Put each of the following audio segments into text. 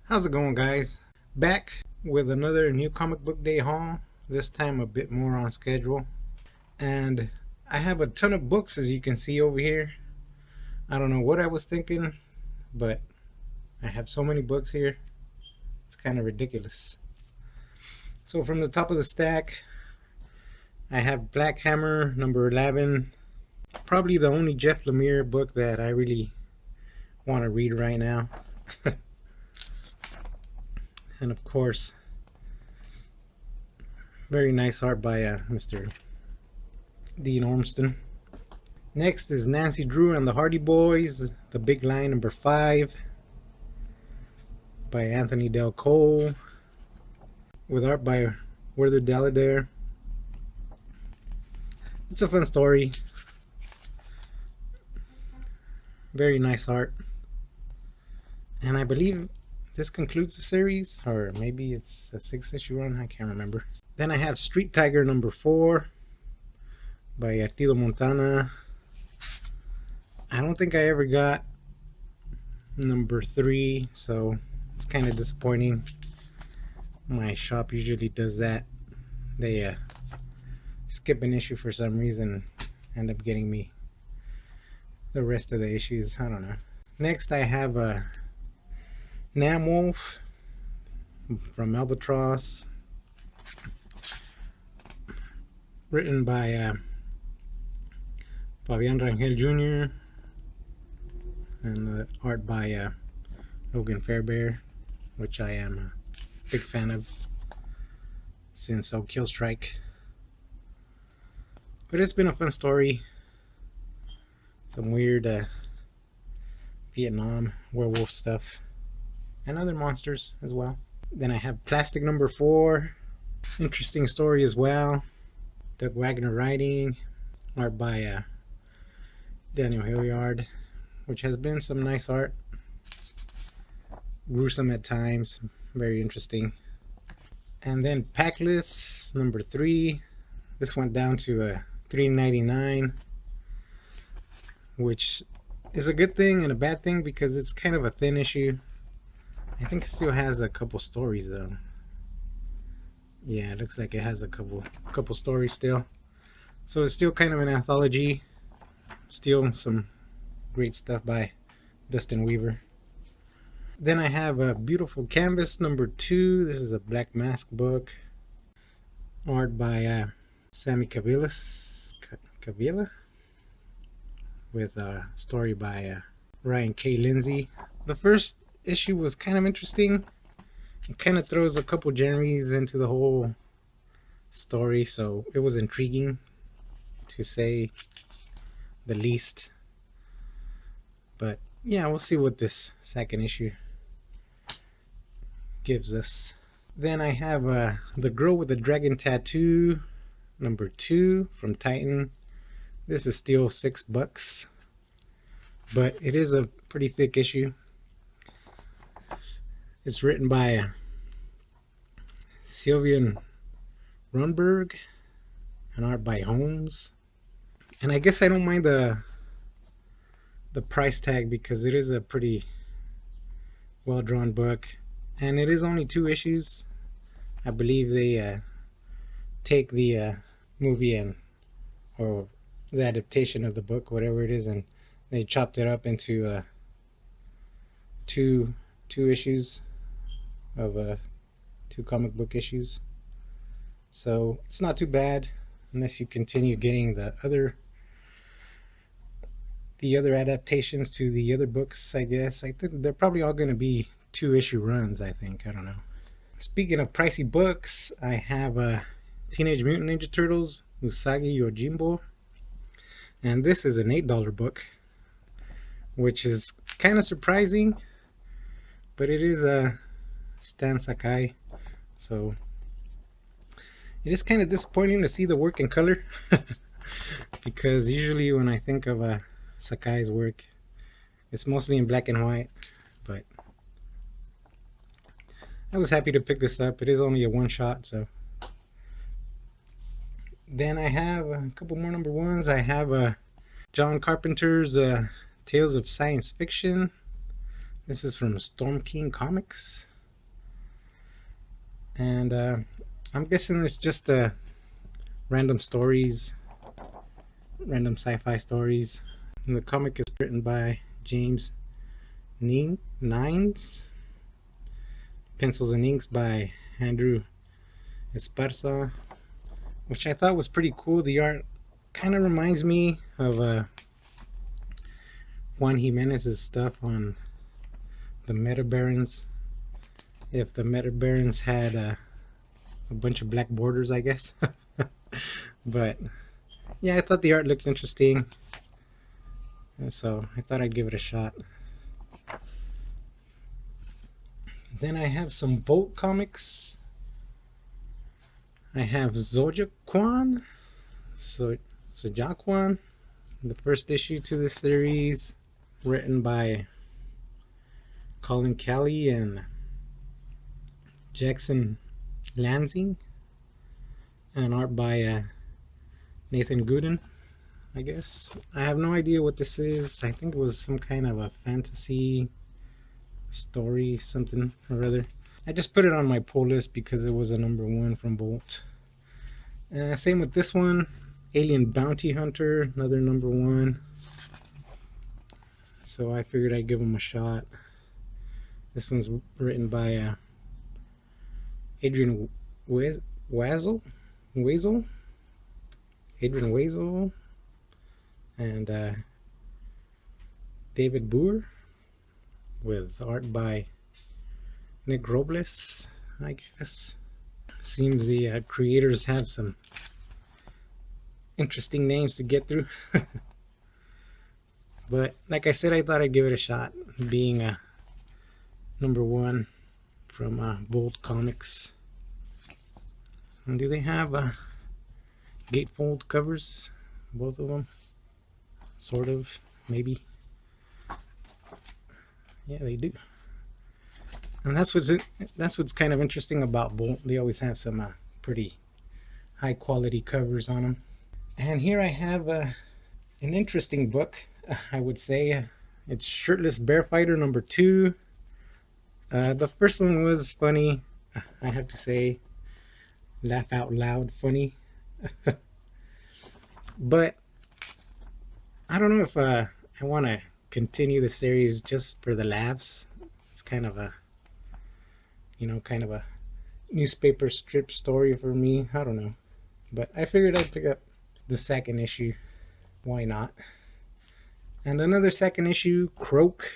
How's it going, guys? Back with another new comic book day haul, this time a bit more on schedule. And I have a ton of books, as you can see over here. I don't know what I was thinking, but I have so many books here. It's kind of ridiculous. So from the top of the stack, I have Black Hammer number 11. Probably the only Jeff Lemire book that I really want to read right now. And of course, very nice art by Mr. Dean Ormston. Next is Nancy Drew and the Hardy Boys, The Big Line number 5 by Anthony Del Cole, with art by Werther Dell'Edera. It's a fun story. Very nice art. And I believe this concludes the series, or maybe it's a 6-issue run, I can't remember. Then I have Street Tiger number 4 by Arturo Montana. I don't think I ever got number 3, so it's kind of disappointing. My shop usually does that. They skip an issue for some reason, end up getting me the rest of the issues. I don't know. Next I have a Namwolf from Albatross, written by Fabian Rangel Jr. and art by Logan Fairbairn, which I am a big fan of since Kill Strike. But it's been a fun story. Some weird Vietnam werewolf stuff and other monsters as well. Then I have Plastic number 4. Interesting story as well. Doug Wagner writing, art by Daniel Hilliard, which has been some nice art. Gruesome at times, very interesting. And then Packless number 3. This went down to $3.99, which is a good thing and a bad thing because it's kind of a thin issue. I think it still has a couple stories though. Yeah, it looks like it has a couple stories still. So it's still kind of an anthology. Still some great stuff by Dustin Weaver. Then I have a Beautiful Canvas number 2. This is a Black Mask book. Art by Sammy Cavilla, with a story by Ryan K. Lindsay. The first issue was kind of interesting. It kind of throws a couple gems into the whole story, so it was intriguing to say the least. But yeah, we'll see what this second issue gives us. Then I have The Girl with the Dragon Tattoo number 2 from Titan. This is still $6, but it is a pretty thick issue. It's written by Sylvian Runberg and art by Holmes. And I guess I don't mind the price tag because it is a pretty well drawn book, and it is only 2 issues. I believe they take the movie or the adaptation of the book, whatever it is, and they chopped it up into two issues of 2 comic book issues. So it's not too bad unless you continue getting the other adaptations to the other books. I guess I think they're probably all going to be 2-issue runs. I don't know. Speaking of pricey books, I have Teenage Mutant Ninja Turtles Usagi Yojimbo, and this is an $8 book, which is kind of surprising, but it is Stan Sakai, so it is kind of disappointing to see the work in color because usually when I think of Sakai's work, it's mostly in black and white. But I was happy to pick this up. It is only a one-shot, so. Then I have a couple more number 1s. I have John Carpenter's Tales of Science Fiction. This is from Storm King Comics. And I'm guessing it's just random stories, random sci-fi stories. And the comic is written by James Nines. Pencils and inks by Andrew Esparza, which I thought was pretty cool. The art kind of reminds me of Juan Jimenez's stuff on the Meta Barons. If the Meta Barons had a bunch of black borders, I guess. But yeah, I thought the art looked interesting, and so I thought I'd give it a shot. Then I have some Volt comics. I have Jaquan, so Jaquan, the first issue to the series, written by Colin Kelly and Jackson Lansing, and art by Nathan Gooden, I guess. I have no idea what this is. I think it was some kind of a fantasy story, something or other. I just put it on my pull list because it was a #1 from Bolt. Same with this one, Alien Bounty Hunter, another #1. So I figured I'd give them a shot. This one's written by Adrian Wazel, Adrian Wazel, and David Boer, with art by Nick Robles, I guess. Seems the creators have some interesting names to get through. But like I said, I thought I'd give it a shot, being a #1 from Bolt Comics. And do they have gatefold covers? Both of them? Sort of, maybe. Yeah, they do. And that's what's kind of interesting about Bolt. They always have some pretty high quality covers on them. And here I have an interesting book, I would say. It's Shirtless Bear Fighter #2. The first one was funny, I have to say, laugh out loud funny. But I don't know if I want to continue the series just for the laughs. It's kind of a newspaper strip story for me. I don't know. But I figured I'd pick up the second issue. Why not? And another second issue, Croak.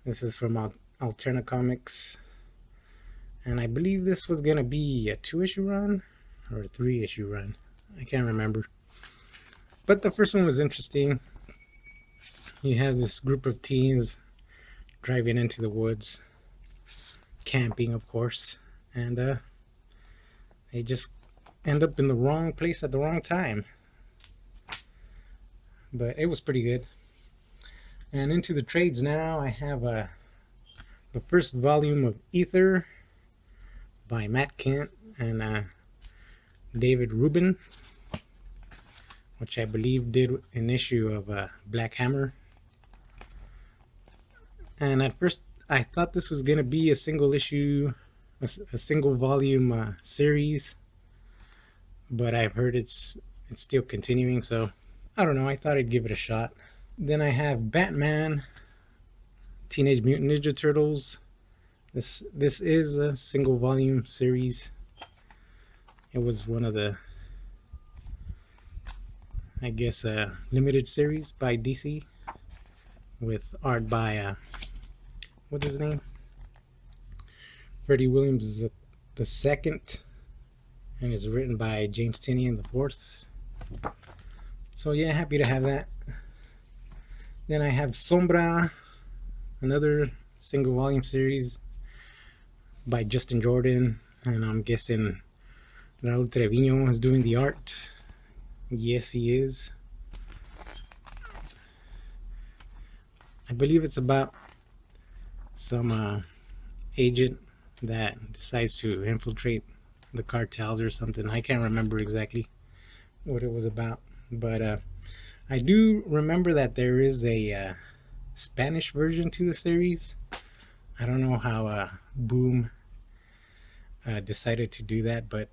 This is from Alterna Comics. And I believe this was going to be a 2-issue run or a 3-issue run. I can't remember. But the first one was interesting. You have this group of teens driving into the woods, camping, of course, and they just end up in the wrong place at the wrong time. But it was pretty good. And into the trades now, I have the first volume of Ether by Matt Kent and David Rubin, which I believe did an issue of Black Hammer. And at first I thought this was going to be a single issue, a single volume series, but I've heard it's still continuing, so I don't know, I thought I'd give it a shot. Then I have Batman, Teenage Mutant Ninja Turtles. This is a single volume series. It was one of the, I guess, limited series by DC, with art by what's his name? Freddie Williams the second, and is written by James Tynion the fourth. So yeah, happy to have that. Then I have Sombra, another single volume series by Justin Jordan, and I'm guessing Raul Trevino is doing the art. Yes, he is. I believe it's about some agent that decides to infiltrate the cartels or something. I can't remember exactly what it was about, but I do remember that there is a Spanish version to the series. I don't know how Boom decided to do that, but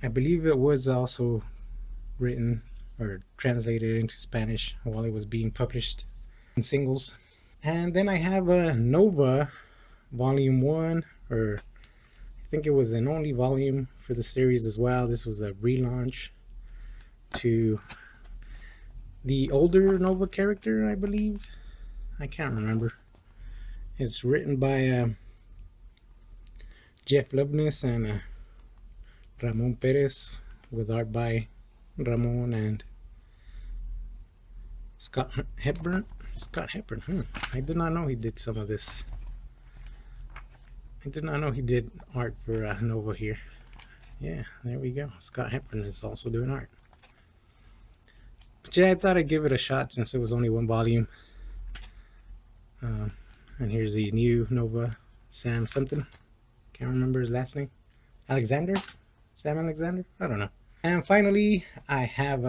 I believe it was also written or translated into Spanish while it was being published in singles. And then I have a Nova Volume 1, or I think it was an only volume for the series as well. This was a relaunch to the older Nova character, I believe. I can't remember. It's written by Jeff Loveness and Ramon Perez, with art by Ramon and Scott Hepburn. I did not know he did some of this. I did not know he did art for Nova here. Yeah, there we go. Scott Hepburn is also doing art. But yeah, I thought I'd give it a shot since it was only one volume. And here's the new Nova, Sam something. Can't remember his last name. Alexander? Sam Alexander? I don't know. And finally, I have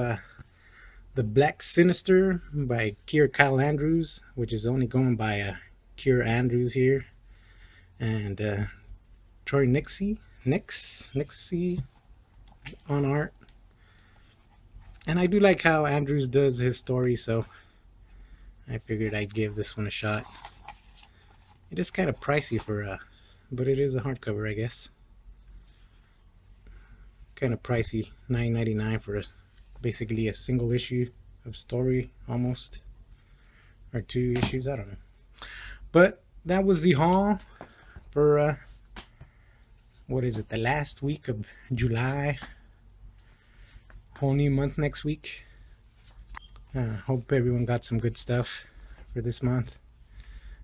the Black Sinister by Kier Kyle Andrews, which is only going by Kier Andrews here. And Troy Nixie on art. And I do like how Andrews does his story, so I figured I'd give this one a shot. It is kind of pricey for but it is a hardcover, I guess. Kind of pricey, $9.99 for basically a single issue of story, almost, or 2 issues. I don't know. But that was the haul for what is it? The last week of July. Whole new month next week. Hope everyone got some good stuff for this month.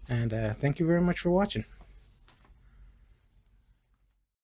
And thank you very much for watching.